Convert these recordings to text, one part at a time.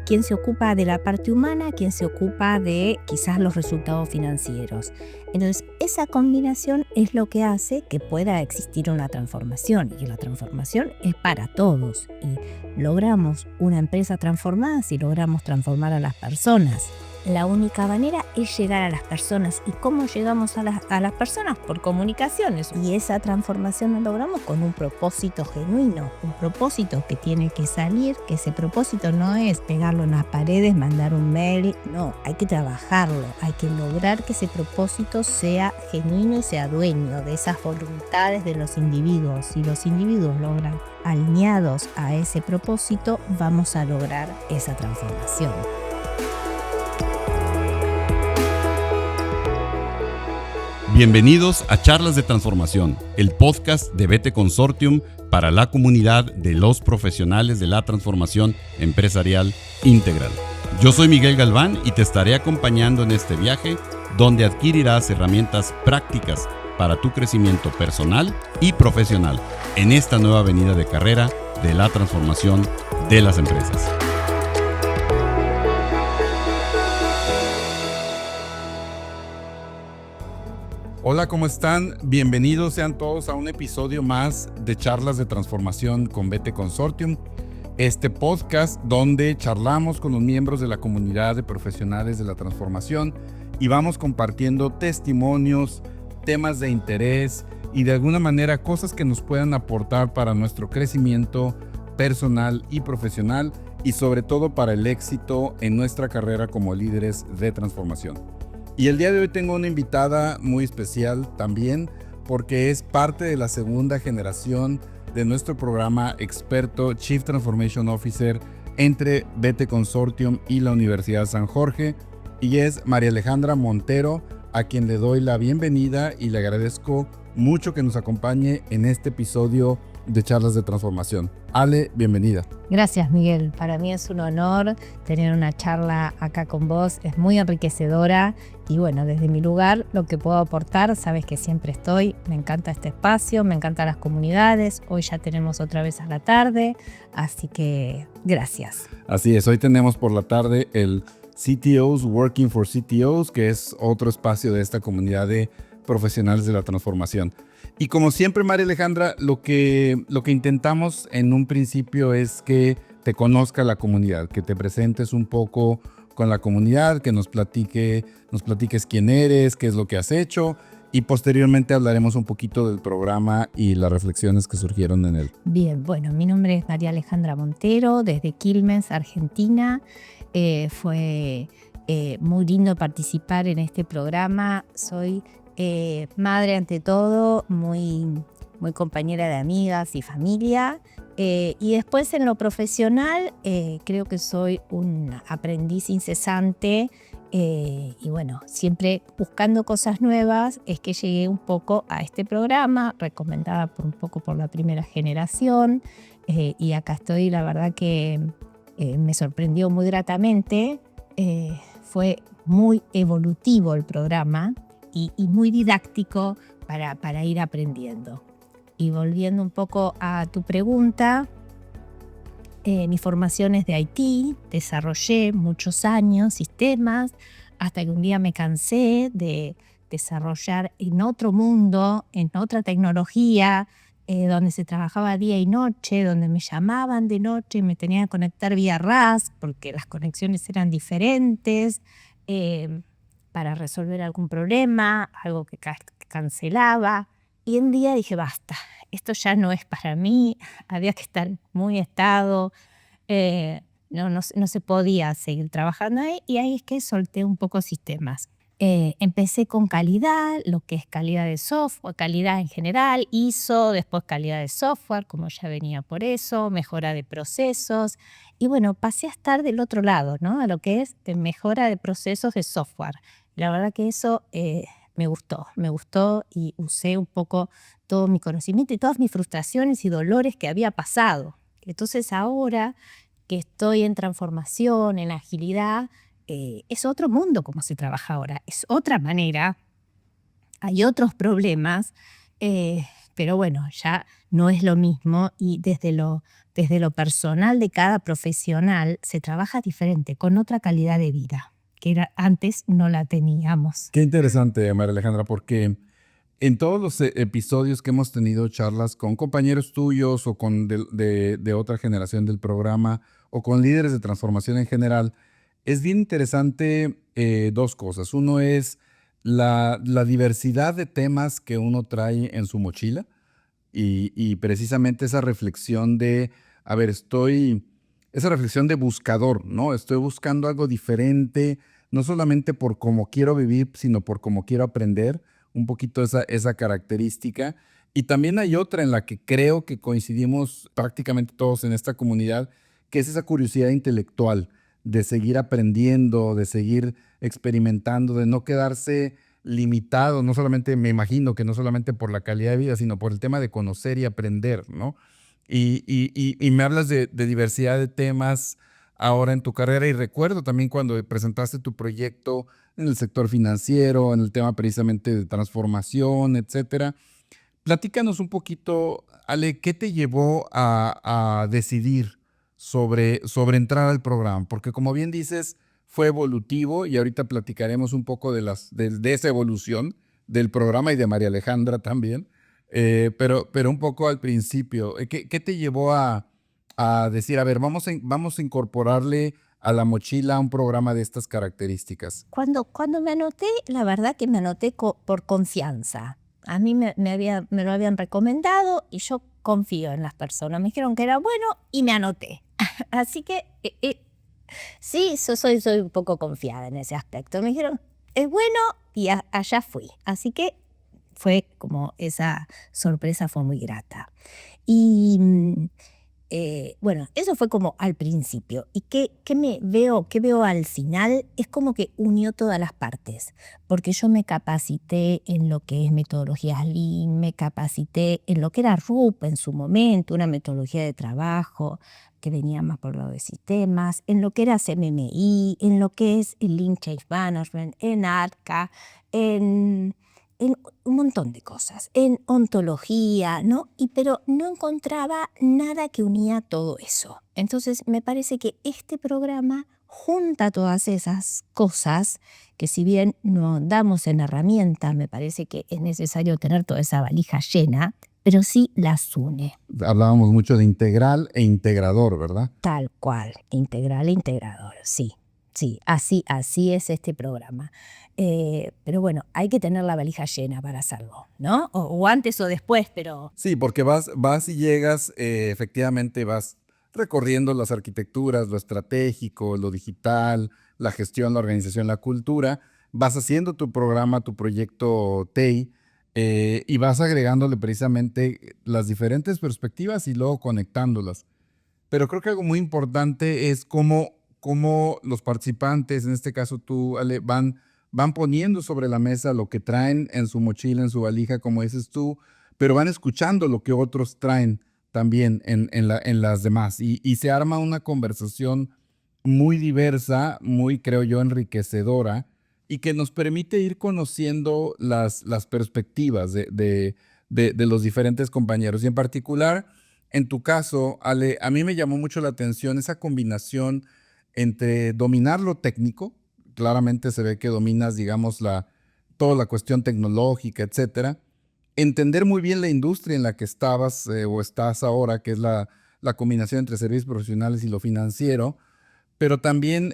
quién se ocupa de la parte humana, quién se ocupa de quizás los resultados financieros. Entonces, esa combinación es lo que hace que pueda existir una transformación, y la transformación es para todos. Y logramos una empresa transformada si logramos transformar a las personas. La única manera es llegar a las personas. ¿Y cómo llegamos a las personas? Por comunicaciones. Y esa transformación la logramos con un propósito genuino, un propósito que tiene que salir, que ese propósito no es pegarlo en las paredes, mandar un mail, no, hay que trabajarlo, hay que lograr que ese propósito sea genuino y sea dueño de esas voluntades de los individuos. Si los individuos logran alineados a ese propósito, vamos a lograr esa transformación. Bienvenidos a Charlas de Transformación, el podcast de BT Consortium para la comunidad de los profesionales de la transformación empresarial integral. Yo soy Miguel Galván y te estaré acompañando en este viaje donde adquirirás herramientas prácticas para tu crecimiento personal y profesional en esta nueva avenida de carrera de la transformación de las empresas. Hola, ¿cómo están? Bienvenidos sean todos a un episodio más de Charlas de Transformación con BT Consortium, este podcast donde charlamos con los miembros de la comunidad de profesionales de la transformación y vamos compartiendo testimonios, temas de interés y de alguna manera cosas que nos puedan aportar para nuestro crecimiento personal y profesional y sobre todo para el éxito en nuestra carrera como líderes de transformación. Y el día de hoy tengo una invitada muy especial también porque es parte de la segunda generación de nuestro programa experto Chief Transformation Officer entre BT Consortium y la Universidad San Jorge, y es María Alejandra Montero, a quien le doy la bienvenida y le agradezco mucho que nos acompañe en este episodio de Charlas de Transformación. Ale, bienvenida. Gracias, Miguel. Para mí es un honor tener una charla acá con vos. Es muy enriquecedora y bueno, desde mi lugar lo que puedo aportar, sabes que siempre estoy. Me encanta este espacio, me encantan las comunidades. Hoy ya tenemos otra vez a la tarde, así que gracias. Así es, hoy tenemos por la tarde el CTOs Working for CTOs, que es otro espacio de esta comunidad de profesionales de la transformación. Y como siempre, María Alejandra, lo que intentamos en un principio es que te conozca la comunidad, que te presentes un poco con la comunidad, que nos platiques quién eres, qué es lo que has hecho, y posteriormente hablaremos un poquito del programa y las reflexiones que surgieron en él. Bien, bueno, mi nombre es María Alejandra Montero, desde Quilmes, Argentina. Fue muy lindo participar en este programa. Soy madre ante todo, muy compañera de amigas y familia, y después en lo profesional creo que soy un aprendiz incesante, y bueno, siempre buscando cosas nuevas. Es que llegué un poco a este programa, recomendada un poco por la primera generación, y acá estoy. La verdad que me sorprendió muy gratamente, fue muy evolutivo el programa, y muy didáctico para ir aprendiendo. Y volviendo un poco a tu pregunta, mi formación es de IT, desarrollé muchos años sistemas, hasta que un día me cansé de desarrollar en otro mundo, en otra tecnología, donde se trabajaba día y noche, donde me llamaban de noche y me tenían que conectar vía RAS porque las conexiones eran diferentes, para resolver algún problema, algo que cancelaba. Y un día dije, basta, esto ya no es para mí. Había que estar muy estado, no se podía seguir trabajando ahí, y ahí es que solté un poco sistemas. Empecé con calidad, lo que es calidad de software, calidad en general, ISO, después calidad de software, como ya venía por eso, mejora de procesos. Y bueno, pasé a estar del otro lado, ¿no? A lo que es de mejora de procesos de software. La verdad que eso me gustó, y usé un poco todo mi conocimiento y todas mis frustraciones y dolores que había pasado. Entonces ahora que estoy en transformación, en agilidad, es otro mundo como se trabaja ahora, es otra manera, hay otros problemas pero bueno, ya no es lo mismo y desde lo personal de cada profesional se trabaja diferente, con otra calidad de vida, que antes no la teníamos. Qué interesante, María Alejandra, porque en todos los episodios que hemos tenido charlas con compañeros tuyos o con de otra generación del programa o con líderes de transformación en general, es bien interesante dos cosas. Uno es la diversidad de temas que uno trae en su mochila y precisamente esa reflexión de, a ver, esa reflexión de buscador, ¿no? Estoy buscando algo diferente, no solamente por cómo quiero vivir, sino por cómo quiero aprender, un poquito esa característica. Y también hay otra en la que creo que coincidimos prácticamente todos en esta comunidad, que es esa curiosidad intelectual de seguir aprendiendo, de seguir experimentando, de no quedarse limitado, no solamente, me imagino que no solamente por la calidad de vida, sino por el tema de conocer y aprender, ¿no? Y me hablas de diversidad de temas ahora en tu carrera y recuerdo también cuando presentaste tu proyecto en el sector financiero, en el tema precisamente de transformación, etcétera. Platícanos un poquito, Ale, ¿qué te llevó a decidir sobre entrar al programa? Porque como bien dices, fue evolutivo y ahorita platicaremos un poco de esa evolución del programa y de María Alejandra también, pero un poco al principio. ¿Qué te llevó a decir, a ver, vamos a incorporarle a la mochila un programa de estas características? Cuando me anoté, la verdad que me anoté por confianza. A mí me lo habían recomendado y yo confío en las personas. Me dijeron que era bueno y me anoté. Así que sí, soy un poco confiada en ese aspecto. Me dijeron, es bueno y allá fui. Así que fue como esa sorpresa fue muy grata. Y bueno, eso fue como al principio. ¿Y qué veo al final? Es como que unió todas las partes, porque yo me capacité en lo que es metodologías Lean, me capacité en lo que era RUP en su momento, una metodología de trabajo que venía más por el lado de sistemas, en lo que era CMMI, en lo que es el Lean Change Management, en ARCA, en un montón de cosas, en ontología, ¿no? Pero no encontraba nada que unía todo eso. Entonces me parece que este programa junta todas esas cosas que si bien no damos en herramientas, me parece que es necesario tener toda esa valija llena, pero sí las une. Hablábamos mucho de integral e integrador, ¿verdad? Tal cual, integral e integrador, sí. Sí, así es este programa. Pero bueno, hay que tener la valija llena para hacerlo, ¿no? O antes o después, pero... Sí, porque vas y llegas, efectivamente vas recorriendo las arquitecturas, lo estratégico, lo digital, la gestión, la organización, la cultura, vas haciendo tu programa, tu proyecto TEI, y vas agregándole precisamente las diferentes perspectivas y luego conectándolas. Pero creo que algo muy importante es cómo los participantes, en este caso tú, Ale, van poniendo sobre la mesa lo que traen en su mochila, en su valija, como dices tú, pero van escuchando lo que otros traen también en las demás. Y se arma una conversación muy diversa, muy, creo yo, enriquecedora y que nos permite ir conociendo las perspectivas de los diferentes compañeros. Y en particular, en tu caso, Ale, a mí me llamó mucho la atención esa combinación entre dominar lo técnico, claramente se ve que dominas, digamos, toda la cuestión tecnológica, etcétera, entender muy bien la industria en la que estabas o estás ahora, que es la combinación entre servicios profesionales y lo financiero, pero también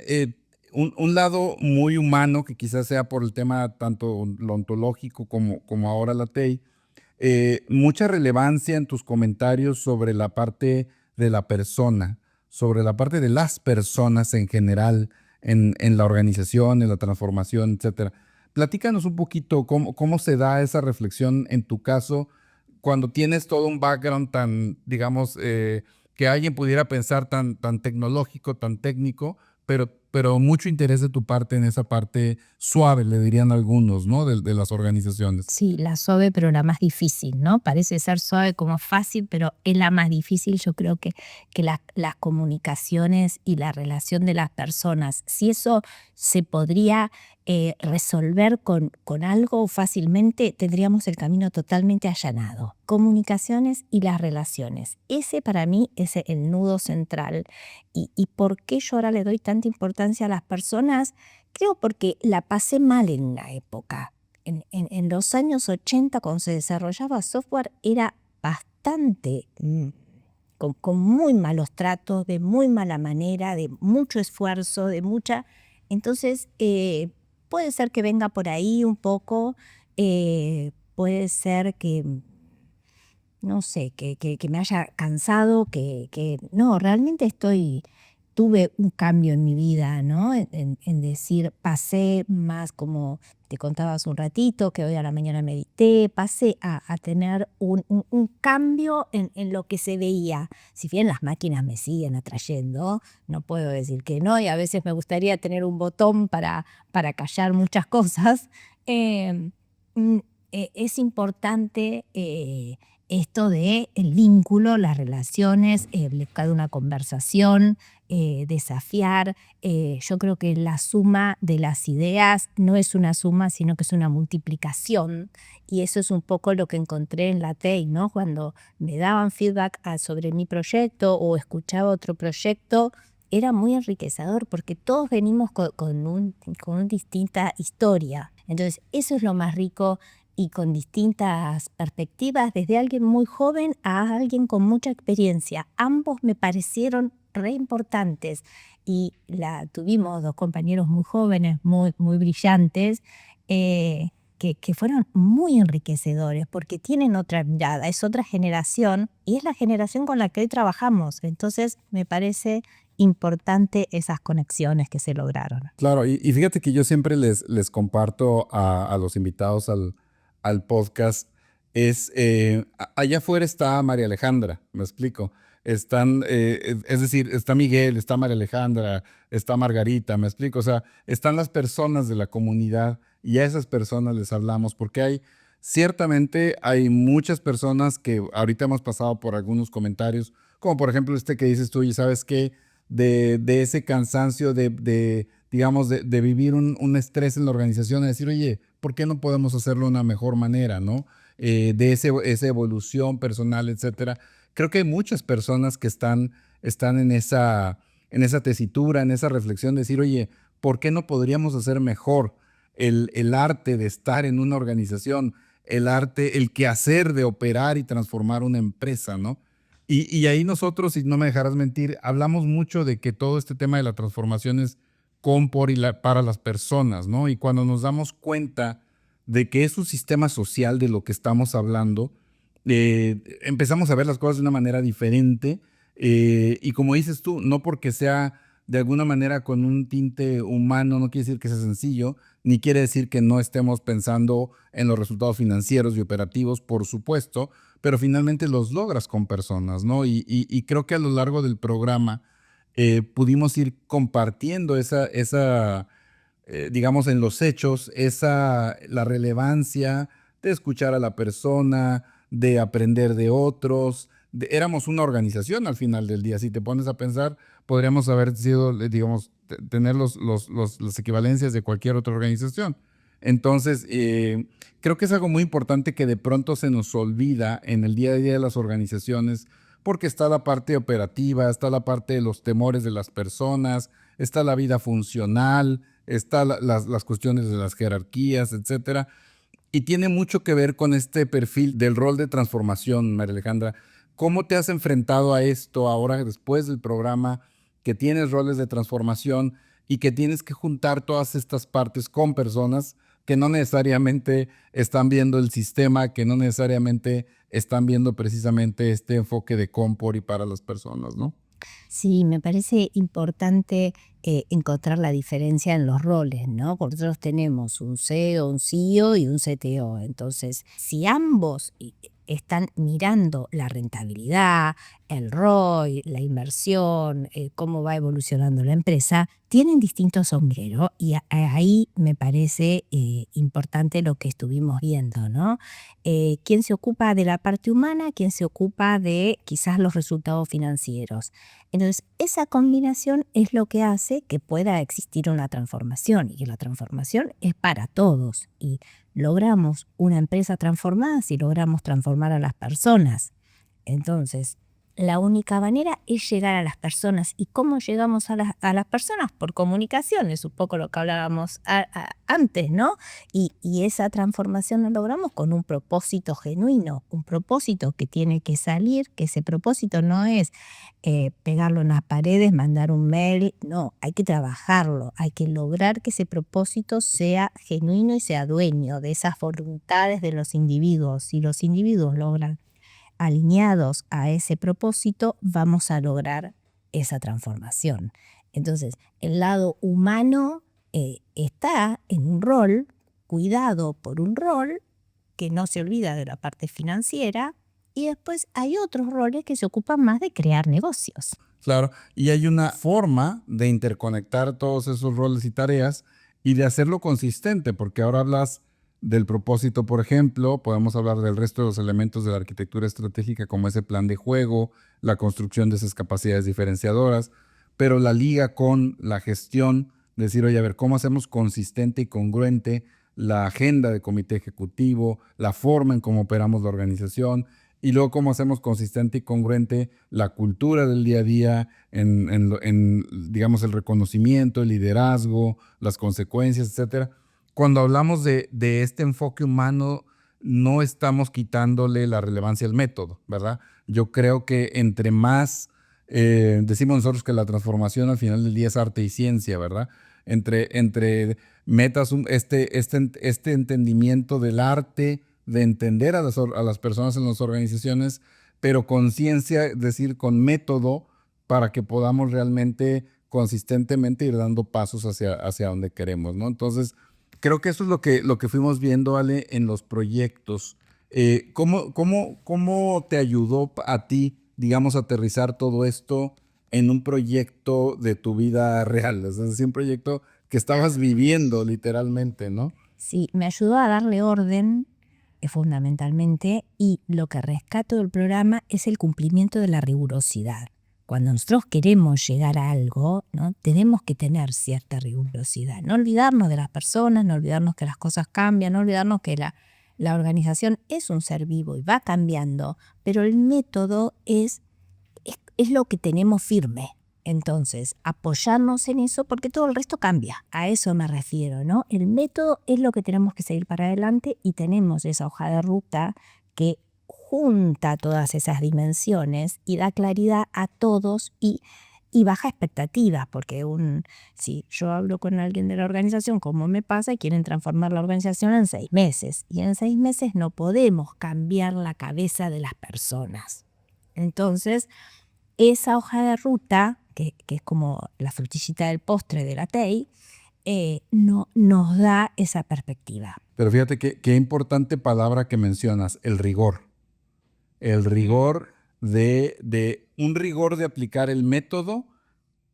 un lado muy humano, que quizás sea por el tema tanto lo ontológico como ahora la TEI, mucha relevancia en tus comentarios sobre la parte de la persona, sobre la parte de las personas en general, en la organización, en la transformación, etcétera. Platícanos un poquito cómo se da esa reflexión en tu caso cuando tienes todo un background tan, digamos, que alguien pudiera pensar tan tecnológico, tan técnico, pero pero mucho interés de tu parte en esa parte suave, le dirían algunos, ¿no? De las organizaciones. Sí, la suave, pero la más difícil, ¿no? Parece ser suave como fácil, pero es la más difícil. Yo creo que las comunicaciones y la relación de las personas, si eso se podría resolver con algo fácilmente, tendríamos el camino totalmente allanado. Comunicaciones y las relaciones. Ese para mí es el nudo central. ¿Y por qué yo ahora le doy tanta importancia a las personas? Creo porque la pasé mal en una época. En los años 80, cuando se desarrollaba software, era bastante con muy malos tratos, de muy mala manera, de mucho esfuerzo, de mucha... Entonces, puede ser que venga por ahí un poco, puede ser que, no sé, que me haya cansado, no, realmente tuve un cambio en mi vida, ¿no? En decir, pasé más como te contaba hace un ratito, que hoy a la mañana medité, pasé a tener un cambio en lo que se veía. Si bien las máquinas me siguen atrayendo, no puedo decir que no, y a veces me gustaría tener un botón para callar muchas cosas, es importante esto de el vínculo, las relaciones, buscar una conversación, desafiar. Yo creo que la suma de las ideas no es una suma, sino que es una multiplicación. Y eso es un poco lo que encontré en la TEI, ¿no? Cuando me daban feedback sobre mi proyecto o escuchaba otro proyecto, era muy enriquecedor porque todos venimos con una distinta historia. Entonces, eso es lo más rico y con distintas perspectivas, desde alguien muy joven a alguien con mucha experiencia. Ambos me parecieron re importantes y tuvimos dos compañeros muy jóvenes, muy brillantes, que fueron muy enriquecedores porque tienen otra mirada, es otra generación y es la generación con la que hoy trabajamos. Entonces me parece importante esas conexiones que se lograron. Claro, y fíjate que yo siempre les comparto a los invitados al podcast, allá afuera está María Alejandra, me explico. Es decir, está Miguel, está María Alejandra, está Margarita, me explico. O sea, están las personas de la comunidad y a esas personas les hablamos porque ciertamente hay muchas personas que ahorita hemos pasado por algunos comentarios, como por ejemplo este que dices tú, y sabes qué, de ese cansancio digamos, de vivir un estrés en la organización, de decir, oye, ¿por qué no podemos hacerlo de una mejor manera, no? De esa evolución personal, etcétera. Creo que hay muchas personas que están en esa tesitura, en esa reflexión, de decir, oye, ¿por qué no podríamos hacer mejor el arte de estar en una organización, el arte, el quehacer de operar y transformar una empresa, ¿no? Y ahí nosotros, si no me dejarás mentir, hablamos mucho de que todo este tema de la transformación es con, por y para las personas, ¿no? Y cuando nos damos cuenta de que es un sistema social de lo que estamos hablando, empezamos a ver las cosas de una manera diferente. Y como dices tú, no porque sea de alguna manera con un tinte humano, no quiere decir que sea sencillo, ni quiere decir que no estemos pensando en los resultados financieros y operativos, por supuesto, pero finalmente los logras con personas, ¿no? Y creo que a lo largo del programa pudimos ir compartiendo digamos, en los hechos, la relevancia de escuchar a la persona, de aprender de otros. Éramos una organización al final del día. Si te pones a pensar, podríamos haber sido, digamos, tener las equivalencias de cualquier otra organización. Entonces, creo que es algo muy importante que de pronto se nos olvida en el día a día de las organizaciones, porque está la parte operativa, está la parte de los temores de las personas, está la vida funcional, está las cuestiones de las jerarquías, etcétera. Y tiene mucho que ver con este perfil del rol de transformación, María Alejandra. ¿Cómo te has enfrentado a esto ahora después del programa, que tienes roles de transformación y que tienes que juntar todas estas partes con personas que no necesariamente están viendo el sistema, que no necesariamente están viendo precisamente este enfoque de con, por y para las personas, ¿no? Sí, me parece importante encontrar la diferencia en los roles, ¿no? Porque nosotros tenemos un CEO, un CEO y un CTO. Entonces, si ambos están mirando la rentabilidad, el ROI, la inversión, cómo va evolucionando la empresa, tienen distintos sombreros y ahí me parece importante lo que estuvimos viendo, ¿no? ¿Quién se ocupa de la parte humana? ¿Quién se ocupa de quizás los resultados financieros? Entonces, esa combinación es lo que hace que pueda existir una transformación y que la transformación es para todos y logramos una empresa transformada si logramos transformar a las personas. Entonces, la única manera es llegar a las personas. ¿Y cómo llegamos a las personas? Por comunicación, es un poco lo que hablábamos antes, ¿no? Y esa transformación la logramos con un propósito genuino, un propósito que tiene que salir, que ese propósito no es pegarlo en las paredes, mandar un mail, no, hay que trabajarlo, hay que lograr que ese propósito sea genuino y sea dueño de esas voluntades de los individuos. Si los individuos logran alineados a ese propósito, vamos a lograr esa transformación. Entonces, el lado humano está en un rol, cuidado por un rol, que no se olvida de la parte financiera, y después hay otros roles que se ocupan más de crear negocios. Claro, y hay una forma de interconectar todos esos roles y tareas y de hacerlo consistente, porque ahora hablas del propósito, por ejemplo, podemos hablar del resto de los elementos de la arquitectura estratégica como ese plan de juego, la construcción de esas capacidades diferenciadoras, pero la liga con la gestión, decir, oye, a ver, ¿cómo hacemos consistente y congruente la agenda de comité ejecutivo, la forma en cómo operamos la organización? Y luego cómo hacemos consistente y congruente la cultura del día a día en, digamos, el reconocimiento, el liderazgo, las consecuencias, etcétera. Cuando hablamos de este enfoque humano, no estamos quitándole la relevancia al método, ¿verdad? Yo creo que entre más, decimos nosotros que la transformación al final del día es arte y ciencia, ¿verdad? Entre metas, este entendimiento del arte, de entender a las personas en las organizaciones, pero con ciencia, es decir, con método, para que podamos realmente consistentemente ir dando pasos hacia donde queremos, ¿no? Entonces, creo que eso es lo que fuimos viendo, Ale, en los proyectos. ¿Cómo te ayudó a ti, digamos, aterrizar todo esto en un proyecto de tu vida real? Es decir, un proyecto que estabas viviendo literalmente, ¿no? Sí, me ayudó a darle orden fundamentalmente, y lo que rescato del programa es el cumplimiento de la rigurosidad. Cuando nosotros queremos llegar a algo, ¿no?, tenemos que tener cierta rigurosidad. No olvidarnos de las personas, no olvidarnos que las cosas cambian, no olvidarnos que la organización es un ser vivo y va cambiando, pero el método es lo que tenemos firme. Entonces, apoyarnos en eso porque todo el resto cambia. A eso me refiero, ¿no? El método es lo que tenemos que seguir para adelante y tenemos esa hoja de ruta que junta todas esas dimensiones y da claridad a todos y baja expectativas, porque si yo hablo con alguien de la organización, como me pasa, y quieren transformar la organización en 6 meses, y en 6 meses no podemos cambiar la cabeza de las personas. Entonces, esa hoja de ruta, que es como la frutillita del postre de la TEI, no, nos da esa perspectiva. Pero fíjate qué importante palabra que mencionas, el rigor. El rigor un rigor de aplicar el método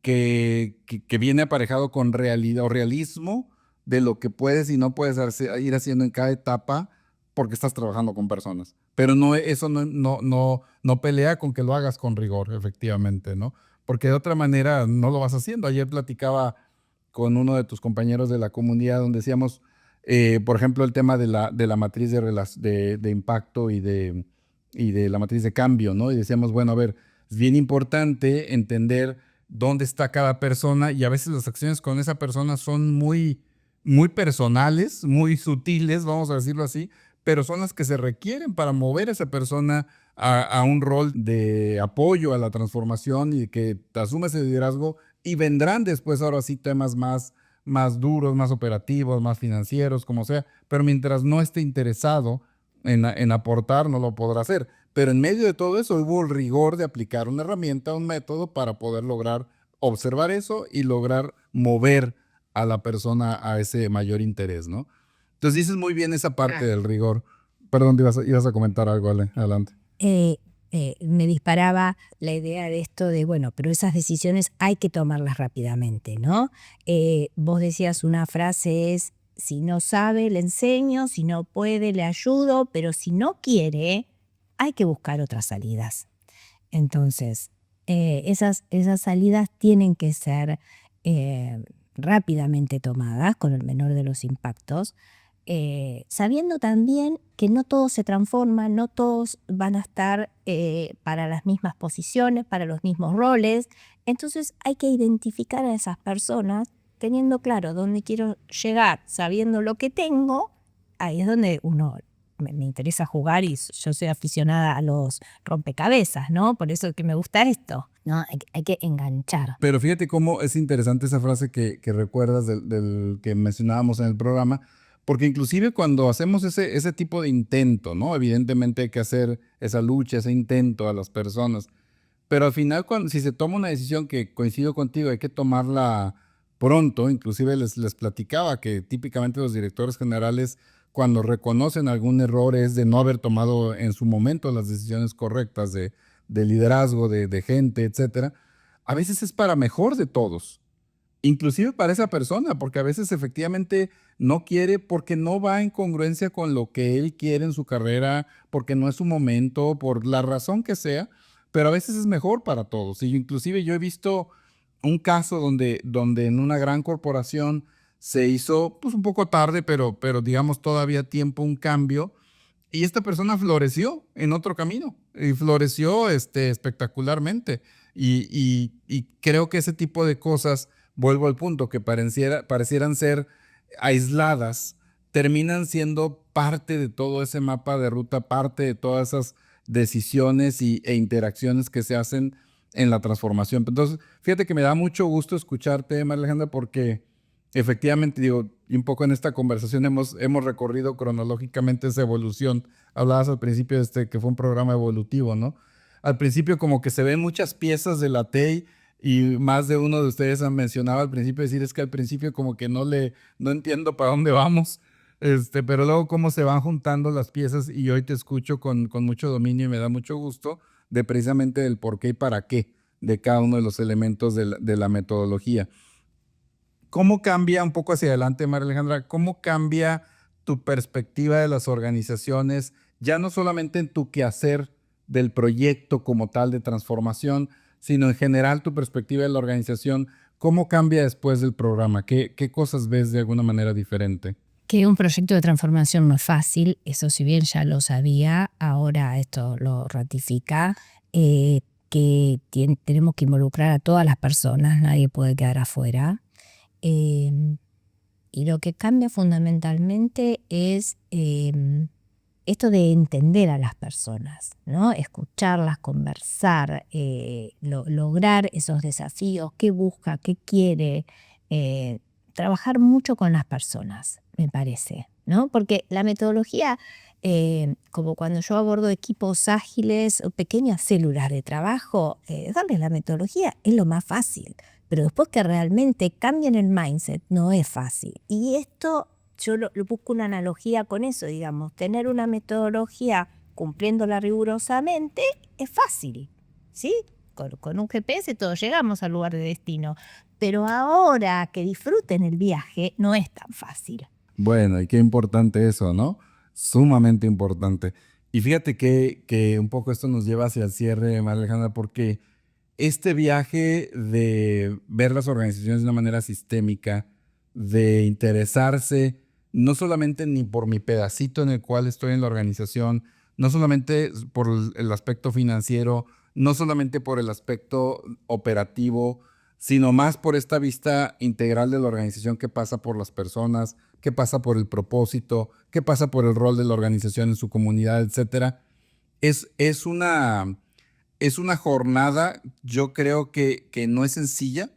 que viene aparejado con realidad o realismo de lo que puedes y no puedes ir haciendo en cada etapa porque estás trabajando con personas. Pero eso no pelea con que lo hagas con rigor, efectivamente, ¿no? Porque de otra manera no lo vas haciendo. Ayer platicaba con uno de tus compañeros de la comunidad donde decíamos, por ejemplo, el tema de la matriz de impacto y de la matriz de cambio, ¿no? Y decíamos, bueno, a ver, es bien importante entender dónde está cada persona y a veces las acciones con esa persona son muy, muy personales, muy sutiles, vamos a decirlo así, pero son las que se requieren para mover a esa persona a un rol de apoyo a la transformación y que asume ese liderazgo y vendrán después ahora sí temas más duros, más operativos, más financieros, como sea, pero mientras no esté interesado en aportar, no lo podrá hacer. Pero en medio de todo eso hubo el rigor de aplicar una herramienta, un método para poder lograr observar eso y lograr mover a la persona a ese mayor interés, ¿no? Entonces dices muy bien esa parte del rigor. Perdón, ibas a comentar algo, Ale. Adelante. me disparaba la idea de esto de, bueno, pero esas decisiones hay que tomarlas rápidamente, ¿no? Vos decías una frase es, si no sabe, le enseño, si no puede, le ayudo, pero si no quiere, hay que buscar otras salidas. Entonces, esas salidas tienen que ser rápidamente tomadas con el menor de los impactos, sabiendo también que no todos se transforman, no todos van a estar para las mismas posiciones, para los mismos roles. Entonces hay que identificar a esas personas teniendo claro dónde quiero llegar, sabiendo lo que tengo. Ahí es donde me interesa jugar y yo soy aficionada a los rompecabezas, ¿no? Por eso es que me gusta esto, ¿no? Hay que enganchar. Pero fíjate cómo es interesante esa frase que recuerdas del que mencionábamos en el programa, porque inclusive cuando hacemos ese tipo de intento, ¿no? Evidentemente hay que hacer esa lucha, ese intento a las personas, pero al final si se toma una decisión que coincido contigo, hay que tomarla pronto. Inclusive les platicaba que típicamente los directores generales, cuando reconocen algún error, es de no haber tomado en su momento las decisiones correctas de liderazgo, de gente, etcétera. A veces es para mejor de todos, inclusive para esa persona, porque a veces efectivamente no quiere porque no va en congruencia con lo que él quiere en su carrera, porque no es su momento, por la razón que sea, pero a veces es mejor para todos. Y inclusive yo he visto un caso donde en una gran corporación se hizo pues un poco tarde, pero digamos todavía a tiempo, un cambio, y esta persona floreció en otro camino y floreció espectacularmente. Y creo que ese tipo de cosas, vuelvo al punto, que parecieran ser aisladas, terminan siendo parte de todo ese mapa de ruta, parte de todas esas decisiones e interacciones que se hacen en la transformación. Entonces, fíjate que me da mucho gusto escucharte, María Alejandra, porque efectivamente, digo, y un poco en esta conversación hemos recorrido cronológicamente esa evolución. Hablabas al principio que fue un programa evolutivo, ¿no? Al principio como que se ven muchas piezas de la TEI y más de uno de ustedes han mencionado al principio, decir es que al principio como que no entiendo para dónde vamos, pero luego cómo se van juntando las piezas y hoy te escucho con mucho dominio y me da mucho gusto de precisamente del por qué y para qué de cada uno de los elementos de la metodología. ¿Cómo cambia un poco hacia adelante, María Alejandra? ¿Cómo cambia tu perspectiva de las organizaciones, ya no solamente en tu quehacer del proyecto como tal de transformación, sino en general tu perspectiva de la organización? ¿Cómo cambia después del programa? ¿Qué cosas ves de alguna manera diferente? Que un proyecto de transformación no es fácil, eso si bien ya lo sabía, ahora esto lo ratifica, que tenemos que involucrar a todas las personas, nadie puede quedar afuera. Y lo que cambia fundamentalmente es esto de entender a las personas, ¿no? Escucharlas, conversar, lograr esos desafíos, qué busca, qué quiere, trabajar mucho con las personas, me parece, ¿no? Porque la metodología, como cuando yo abordo equipos ágiles o pequeñas células de trabajo, darles la metodología es lo más fácil. Pero después que realmente cambien el mindset no es fácil. Y esto yo lo busco una analogía con eso, digamos, tener una metodología cumpliéndola rigurosamente es fácil, ¿sí? Con un GPS todos llegamos al lugar de destino, pero ahora que disfruten el viaje no es tan fácil. Bueno, y qué importante eso, ¿no? Sumamente importante. Y fíjate que un poco esto nos lleva hacia el cierre, María Alejandra, porque este viaje de ver las organizaciones de una manera sistémica, de interesarse no solamente ni por mi pedacito en el cual estoy en la organización, no solamente por el aspecto financiero, no solamente por el aspecto operativo, sino más por esta vista integral de la organización que pasa por las personas, que pasa por el propósito, que pasa por el rol de la organización en su comunidad, etcétera. Es una jornada, yo creo que no es sencilla,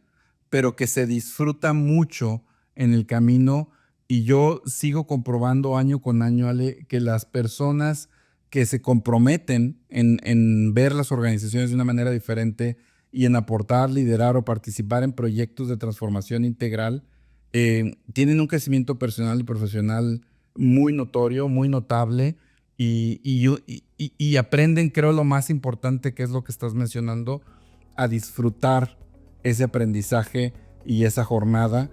pero que se disfruta mucho en el camino. Y yo sigo comprobando año con año, Ale, que las personas que se comprometen en ver las organizaciones de una manera diferente y en aportar, liderar o participar en proyectos de transformación integral, tienen un crecimiento personal y profesional muy notorio, muy notable, y aprenden, creo, lo más importante, que es lo que estás mencionando, a disfrutar ese aprendizaje y esa jornada,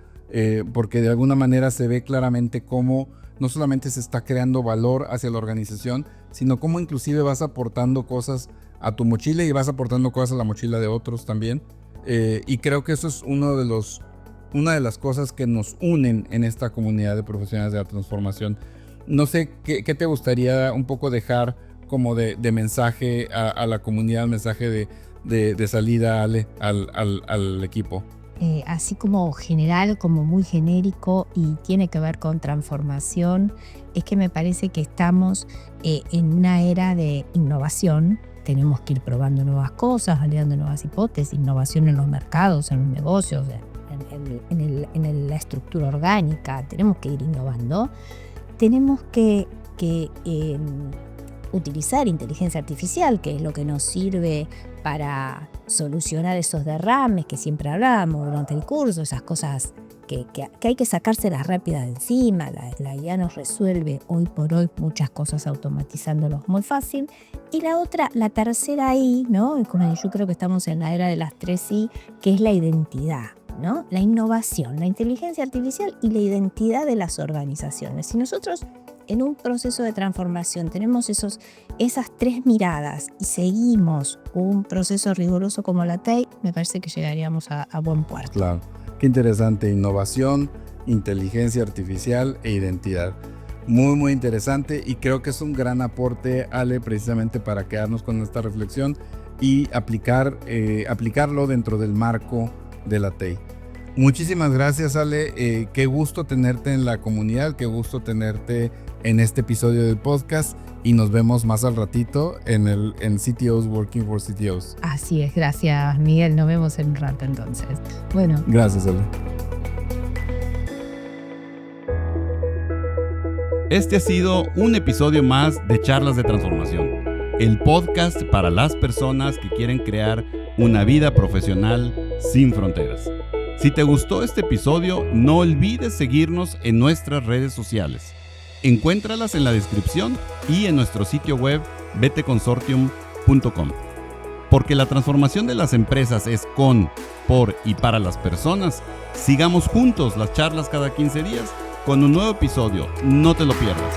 porque de alguna manera se ve claramente cómo no solamente se está creando valor hacia la organización, sino cómo inclusive vas aportando cosas a tu mochila y vas aportando cosas a la mochila de otros también. Y creo que eso es una de las cosas que nos unen en esta comunidad de profesionales de la transformación. No sé, ¿qué te gustaría un poco dejar como de mensaje a la comunidad, mensaje de salida, Ale, al equipo? Así como general, como muy genérico y tiene que ver con transformación, es que me parece que estamos en una era de innovación. Tenemos que ir probando nuevas cosas, validando nuevas hipótesis, innovación en los mercados, en los negocios, en la estructura orgánica. Tenemos que ir innovando. Tenemos que utilizar inteligencia artificial, que es lo que nos sirve para solucionar esos derrames que siempre hablamos durante el curso, esas cosas que hay que sacárselas rápidas de encima. La IA nos resuelve hoy por hoy muchas cosas automatizándolos muy fácil. Y la tercera I, ¿no? Yo creo que estamos en la era de las 3 I, que es la identidad, ¿no? La innovación, la inteligencia artificial y la identidad de las organizaciones. Si nosotros en un proceso de transformación tenemos esas 3 miradas y seguimos un proceso riguroso como la TEI, me parece que llegaríamos a buen puerto. Claro, qué interesante. Innovación, inteligencia artificial e identidad. Muy, muy interesante, y creo que es un gran aporte, Ale, precisamente para quedarnos con esta reflexión y aplicarlo dentro del marco de la TEI. Muchísimas gracias, Ale. Qué gusto tenerte en la comunidad, qué gusto tenerte en este episodio del podcast, y nos vemos más al ratito en CTOs Working for CTOs. Así es, gracias, Miguel. Nos vemos en un rato entonces. Bueno. Gracias, Ale. Este ha sido un episodio más de Charlas de Transformación, el podcast para las personas que quieren crear una vida profesional sin fronteras. Si te gustó este episodio, no olvides seguirnos en nuestras redes sociales. Encuéntralas en la descripción y en nuestro sitio web beteconsortium.com. Porque la transformación de las empresas es con, por y para las personas, sigamos juntos las charlas cada 15 días con un nuevo episodio. No te lo pierdas.